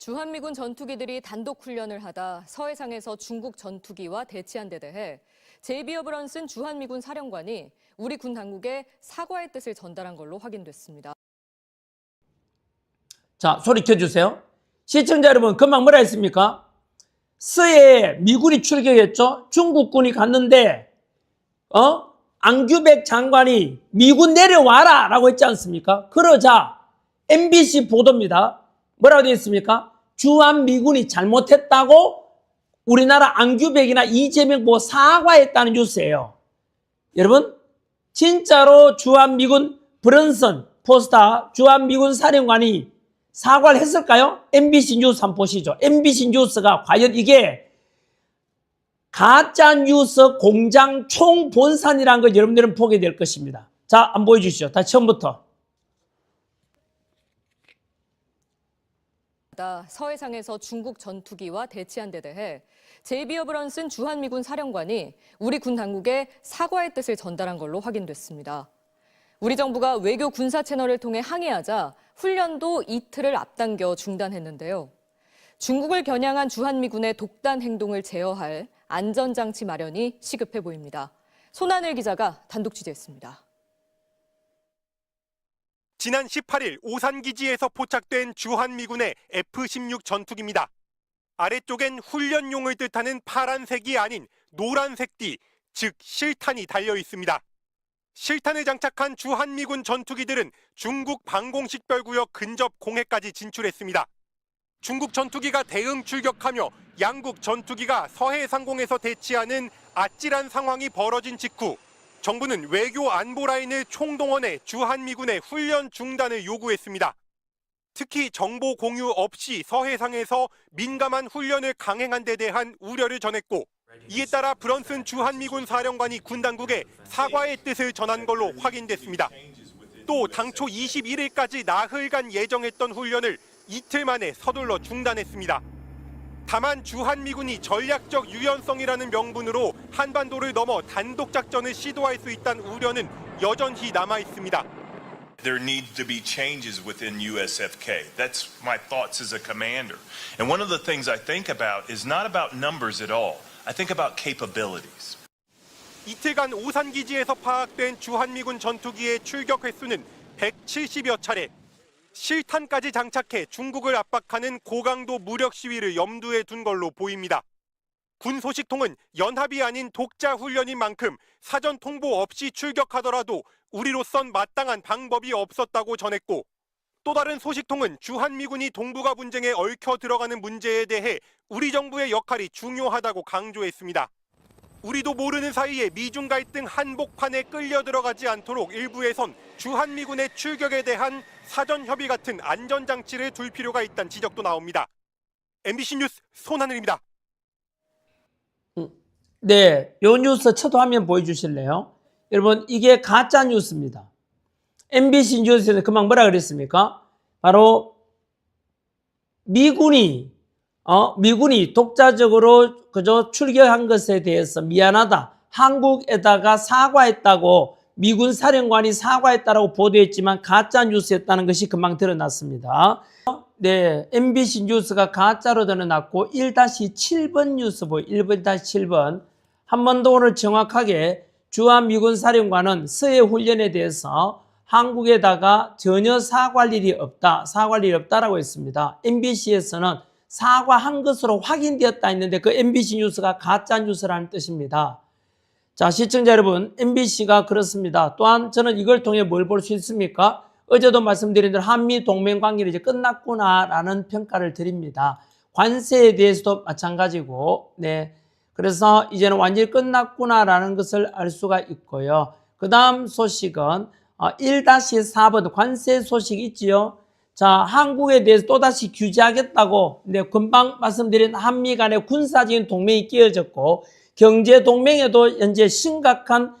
주한미군 전투기들이 단독 훈련을 하다 서해상에서 중국 전투기와 대치한 데 대해 제이비 어브런슨 주한미군 사령관이 우리 군 당국에 사과의 뜻을 전달한 걸로 확인됐습니다. 자, 소리 켜주세요. 시청자 여러분, 금방 뭐라 했습니까? 서해에 미군이 출격했죠. 중국군이 갔는데 안규백 장관이 미군 내려와라 라고 했지 않습니까? 그러자 MBC 보도입니다. 뭐라고 되어 있습니까? 주한미군이 잘못했다고 우리나라 안규백이나 이재명 보고 사과했다는 뉴스예요. 여러분, 진짜로 주한미군 브런슨 포스타 주한미군 사령관이 사과를 했을까요? MBC 뉴스 한번 보시죠. MBC 뉴스가 과연 이게 가짜뉴스 공장 총본산이라는 걸 여러분들은 보게 될 것입니다. 자, 한번 보여주시죠. 다시 처음부터. 서해상에서 중국 전투기와 대치한 데 대해 제이비 어브런슨 주한미군 사령관이 우리 군 당국에 사과의 뜻을 전달한 걸로 확인됐습니다. 우리 정부가 외교 군사 채널을 통해 항의하자 훈련도 이틀을 앞당겨 중단했는데요. 중국을 겨냥한 주한미군의 독단 행동을 제어할 안전장치 마련이 시급해 보입니다. 손하늘 기자가 단독 취재했습니다. 지난 18일 오산기지에서 포착된 주한미군의 F-16 전투기입니다. 아래쪽엔 훈련용을 뜻하는 파란색이 아닌 노란색 띠, 즉 실탄이 달려 있습니다. 실탄을 장착한 주한미군 전투기들은 중국 방공식별구역 근접 공해까지 진출했습니다. 중국 전투기가 대응 출격하며 양국 전투기가 서해 상공에서 대치하는 아찔한 상황이 벌어진 직후 정부는 외교 안보 라인을 총동원해 주한미군의 훈련 중단을 요구했습니다. 특히 정보 공유 없이 서해상에서 민감한 훈련을 강행한 데 대한 우려를 전했고 이에 따라 브런슨 주한미군 사령관이 군 당국에 사과의 뜻을 전한 걸로 확인됐습니다. 또 당초 21일까지 나흘간 예정했던 훈련을 이틀 만에 서둘러 중단했습니다. 다만 주한미군이 전략적 유연성이라는 명분으로 한반도를 넘어 단독 작전을 시도할 수 있다는 우려는 여전히 남아 있습니다. There needs to be changes within USFK. That's my thoughts as a commander. And one of the things I think about is not about numbers at all. I think about capabilities. 이틀간 오산기지에서 파악된 주한미군 전투기의 출격 횟수는 170여 차례. 실탄까지 장착해 중국을 압박하는 고강도 무력 시위를 염두에 둔 걸로 보입니다. 군 소식통은 연합이 아닌 독자 훈련인 만큼 사전 통보 없이 출격하더라도 우리로선 마땅한 방법이 없었다고 전했고 또 다른 소식통은 주한미군이 동북아 분쟁에 얽혀 들어가는 문제에 대해 우리 정부의 역할이 중요하다고 강조했습니다. 우리도 모르는 사이에 미중 갈등 한복판에 끌려 들어가지 않도록 일부에선 주한미군의 출격에 대한 사전 협의 같은 안전장치를 둘 필요가 있다는 지적도 나옵니다. MBC 뉴스 손하늘입니다. 네, 요 뉴스 첫 화면 보여주실래요? 여러분, 이게 가짜 뉴스입니다. MBC 뉴스에서 금방 뭐라 그랬습니까? 바로 미군이 독자적으로 그저 출격한 것에 대해서 미안하다. 한국에다가 사과했다고 미군 사령관이 사과했다라고 보도했지만 가짜 뉴스였다는 것이 금방 드러났습니다. 네, MBC 뉴스가 가짜로 드러났고 1-7번 뉴스 보여 1-7번. 한 번 더 오늘 정확하게 주한미군 사령관은 서해 훈련에 대해서 한국에다가 전혀 사과할 일이 없다라고 했습니다. MBC에서는 사과한 것으로 확인되었다 했는데 그 MBC 뉴스가 가짜 뉴스라는 뜻입니다. 자, 시청자 여러분, MBC가 그렇습니다. 또한 저는 이걸 통해 뭘 볼 수 있습니까? 어제도 말씀드린 대로 한미 동맹 관계는 이제 끝났구나라는 평가를 드립니다. 관세에 대해서도 마찬가지고, 네. 그래서 이제는 완전히 끝났구나라는 것을 알 수가 있고요. 그 다음 소식은 1-4번 관세 소식 있지요. 자, 한국에 대해서 또다시 규제하겠다고 금방 말씀드린 한미 간의 군사적인 동맹이 끼어졌고 경제 동맹에도 현재 심각한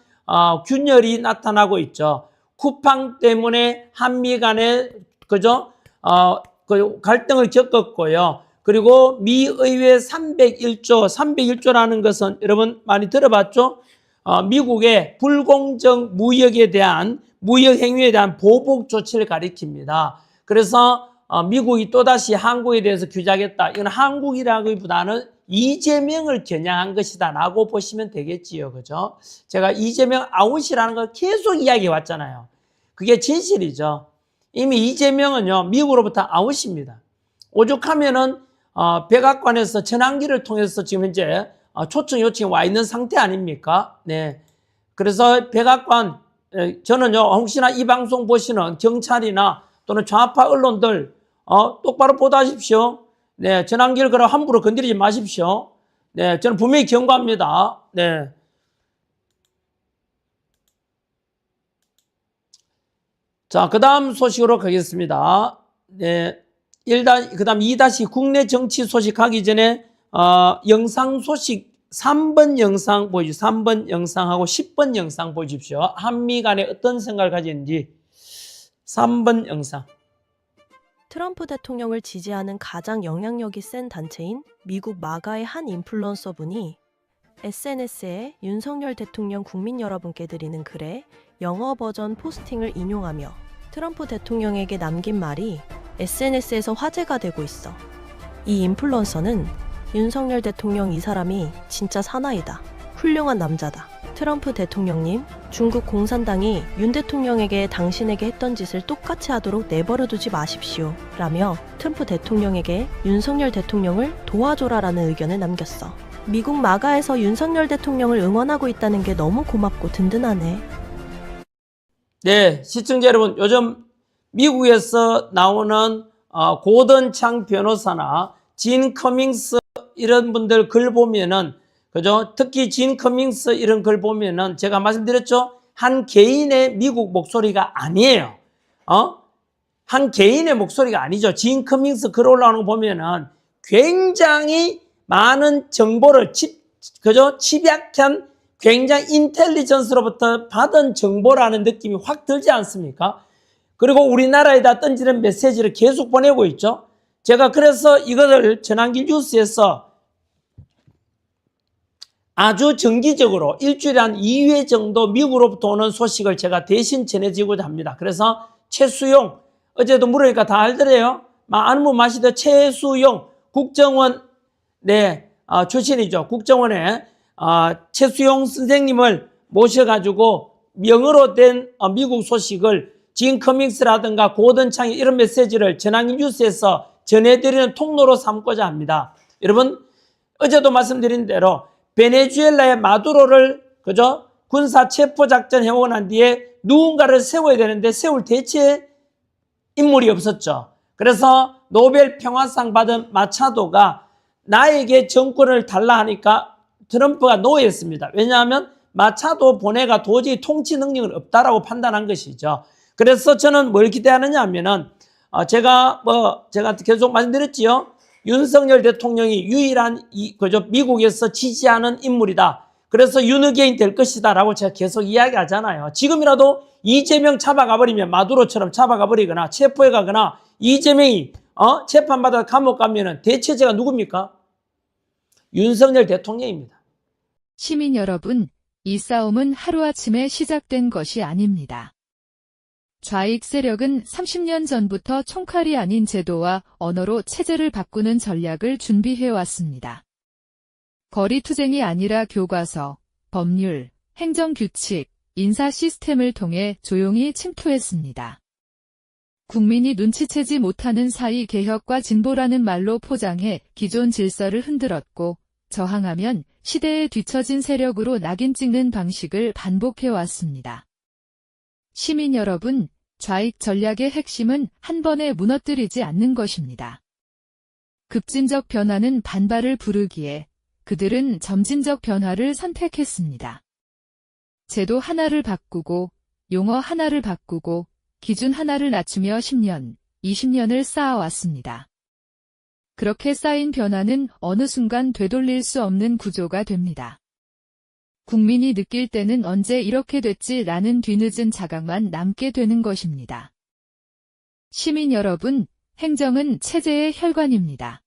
균열이 나타나고 있죠. 쿠팡 때문에 한미 간의 갈등을 겪었고요. 그리고 미 의회 301조라는 것은 여러분 많이 들어봤죠? 미국의 불공정 무역 행위에 대한 보복 조치를 가리킵니다. 그래서 미국이 또다시 한국에 대해서 규제하겠다. 이건 한국이라기보다는 이재명을 겨냥한 것이다 라고 보시면 되겠지요. 그죠? 제가 이재명 아웃이라는 걸 계속 이야기해 왔잖아요. 그게 진실이죠. 이미 이재명은요, 미국으로부터 아웃입니다. 오죽하면은, 백악관에서 전환기를 통해서 지금 현재 초청 요청이 와 있는 상태 아닙니까? 네. 그래서 백악관, 저는요, 혹시나 이 방송 보시는 경찰이나 또는 좌파 언론들, 똑바로 보도하십시오. 네, 전환기를 그럼 함부로 건드리지 마십시오. 네, 저는 분명히 경고합니다. 네. 자, 그 다음 소식으로 가겠습니다. 네. 그 다음 2- 국내 정치 소식 가기 전에, 영상 소식 3번 영상 보여주십시오. 3번 영상하고 10번 영상 보여주십시오. 한미 간에 어떤 생각을 가지는지. 3번 영상. 트럼프 대통령을 지지하는 가장 영향력이 센 단체인 미국 마가의 한 인플루언서분이 SNS에 윤석열 대통령 국민 여러분께 드리는 글에 영어 버전 포스팅을 인용하며 트럼프 대통령에게 남긴 말이 SNS에서 화제가 되고 있어. 이 인플루언서는 윤석열 대통령 이 사람이 진짜 사나이다. 훌륭한 남자다. 트럼프 대통령님, 중국 공산당이 윤 대통령에게 당신에게 했던 짓을 똑같이 하도록 내버려두지 마십시오. 라며 트럼프 대통령에게 윤석열 대통령을 도와줘라라는 의견을 남겼어. 미국 마가에서 윤석열 대통령을 응원하고 있다는 게 너무 고맙고 든든하네. 네, 시청자 여러분, 요즘 미국에서 나오는 고던 창 변호사나 진 커밍스 이런 분들 글 보면은, 그죠? 특히 진 커밍스 이런 글 보면은 제가 말씀드렸죠? 한 개인의 미국 목소리가 아니에요. 한 개인의 목소리가 아니죠. 진 커밍스 글 올라오는 거 보면은 굉장히 많은 정보를 집약한 굉장히 인텔리전스로부터 받은 정보라는 느낌이 확 들지 않습니까? 그리고 우리나라에다 던지는 메시지를 계속 보내고 있죠. 제가 그래서 이것을 전환기 뉴스에서 아주 정기적으로 일주일에 한 2회 정도 미국으로부터 오는 소식을 제가 대신 전해드리고자 합니다. 그래서 최수용, 어제도 물으니까 다 알더래요. 아는 분 마시더 최수용 국정원 출신이죠. 국정원에 최수용 선생님을 모셔가지고 영어로 된 미국 소식을 진 커밍스라든가 고던 창이 이런 메시지를 전환기 뉴스에서 전해드리는 통로로 삼고자 합니다. 여러분, 어제도 말씀드린 대로 베네수엘라의 마두로를 군사 체포 작전 해오고 난 뒤에 누군가를 세워야 되는데 세울 대체 인물이 없었죠. 그래서 노벨 평화상 받은 마차도가 나에게 정권을 달라 하니까 트럼프가 노했습니다. 왜냐하면 마차도 보내가 도저히 통치 능력은 없다라고 판단한 것이죠. 그래서 저는 뭘 기대하느냐 하면은 제가 계속 말씀드렸지요. 윤석열 대통령이 유일한 미국에서 지지하는 인물이다. 그래서 윤의견이 될 것이다 라고 제가 계속 이야기하잖아요. 지금이라도 이재명 잡아가 버리면 마두로처럼 잡아가 버리거나 체포해 가거나 이재명이 재판받아 감옥 가면은 대체제가 누굽니까? 윤석열 대통령입니다. 시민 여러분, 이 싸움은 하루아침에 시작된 것이 아닙니다. 좌익 세력은 30년 전부터 총칼이 아닌 제도와 언어로 체제를 바꾸는 전략을 준비해왔습니다. 거리투쟁이 아니라 교과서, 법률, 행정규칙, 인사 시스템을 통해 조용히 침투했습니다. 국민이 눈치채지 못하는 사이 개혁과 진보라는 말로 포장해 기존 질서를 흔들었고, 저항하면 시대에 뒤처진 세력으로 낙인 찍는 방식을 반복해왔습니다. 시민 여러분, 좌익 전략의 핵심은 한 번에 무너뜨리지 않는 것입니다. 급진적 변화는 반발을 부르기에 그들은 점진적 변화를 선택했습니다. 제도 하나를 바꾸고, 용어 하나를 바꾸고, 기준 하나를 낮추며 10년, 20년을 쌓아왔습니다. 그렇게 쌓인 변화는 어느 순간 되돌릴 수 없는 구조가 됩니다. 국민이 느낄 때는 언제 이렇게 됐지라는 뒤늦은 자각만 남게 되는 것입니다. 시민 여러분, 행정은 체제의 혈관입니다.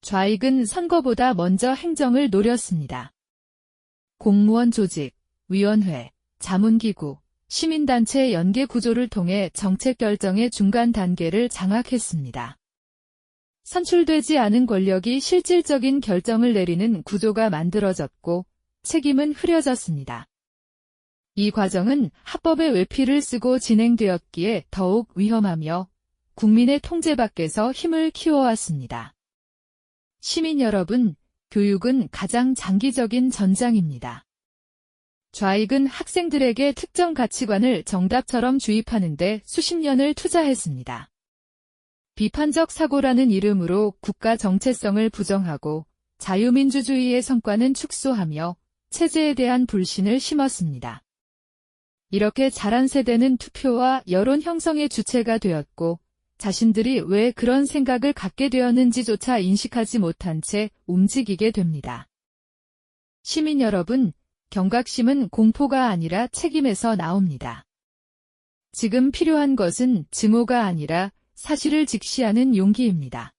좌익은 선거보다 먼저 행정을 노렸습니다. 공무원 조직, 위원회, 자문기구, 시민단체 연계 구조를 통해 정책 결정의 중간 단계를 장악했습니다. 선출되지 않은 권력이 실질적인 결정을 내리는 구조가 만들어졌고 책임은 흐려졌습니다. 이 과정은 합법의 외피를 쓰고 진행되었기에 더욱 위험하며 국민의 통제 밖에서 힘을 키워왔습니다. 시민 여러분, 교육은 가장 장기적인 전장입니다. 좌익은 학생들에게 특정 가치관을 정답처럼 주입하는데 수십 년을 투자했습니다. 비판적 사고라는 이름으로 국가 정체성을 부정하고 자유민주주의의 성과는 축소하며 체제에 대한 불신을 심었습니다. 이렇게 자란 세대는 투표와 여론 형성의 주체가 되었고 자신들이 왜 그런 생각을 갖게 되었는지조차 인식하지 못한 채 움직이게 됩니다. 시민 여러분, 경각심은 공포가 아니라 책임에서 나옵니다. 지금 필요한 것은 증오가 아니라 사실을 직시하는 용기입니다.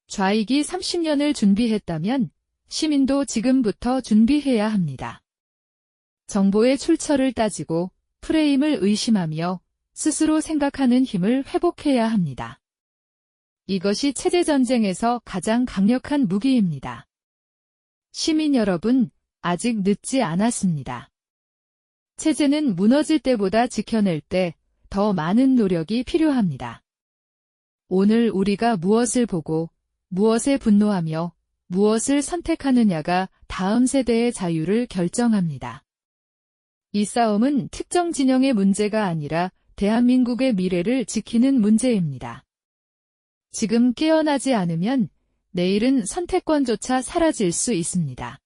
좌익이 30년을 준비했다면 시민도 지금부터 준비해야 합니다. 정보의 출처를 따지고 프레임을 의심하며 스스로 생각하는 힘을 회복해야 합니다. 이것이 체제전쟁에서 가장 강력한 무기입니다. 시민 여러분, 아직 늦지 않았습니다. 체제는 무너질 때보다 지켜낼 때 더 많은 노력이 필요합니다. 오늘 우리가 무엇을 보고 무엇에 분노하며 무엇을 선택하느냐가 다음 세대의 자유를 결정합니다. 이 싸움은 특정 진영의 문제가 아니라 대한민국의 미래를 지키는 문제입니다. 지금 깨어나지 않으면 내일은 선택권조차 사라질 수 있습니다.